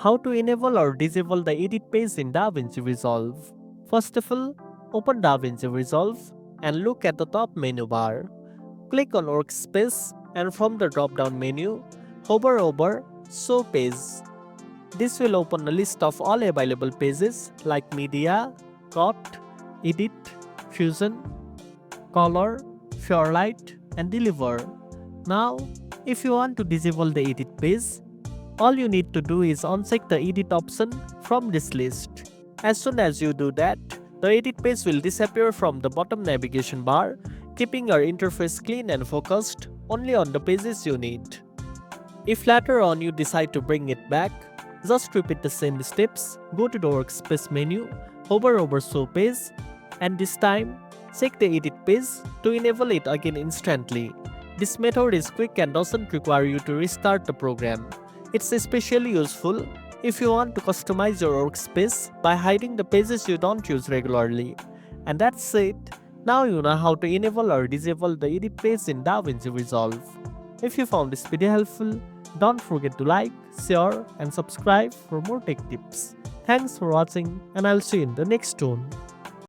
How to enable or disable the edit page in DaVinci Resolve. First of all, open DaVinci Resolve and look at the top menu bar. Click on Workspace and from the drop-down menu, hover over Show Page. This will open a list of all available pages like Media, Cut, Edit, Fusion, Color, Fairlight, and Deliver. Now, if you want to disable the edit page, all you need to do is uncheck the edit option from this list. As soon as you do that, the edit page will disappear from the bottom navigation bar, keeping your interface clean and focused only on the pages you need. If later on you decide to bring it back, just repeat the same steps, go to the Workspace menu, hover over Show Page, and this time, check the edit page to enable it again instantly. This method is quick and doesn't require you to restart the program. It's especially useful if you want to customize your workspace by hiding the pages you don't use regularly. And that's it. Now you know how to enable or disable the edit page in DaVinci Resolve. If you found this video helpful, don't forget to like, share, and subscribe for more tech tips. Thanks for watching, and I'll see you in the next one.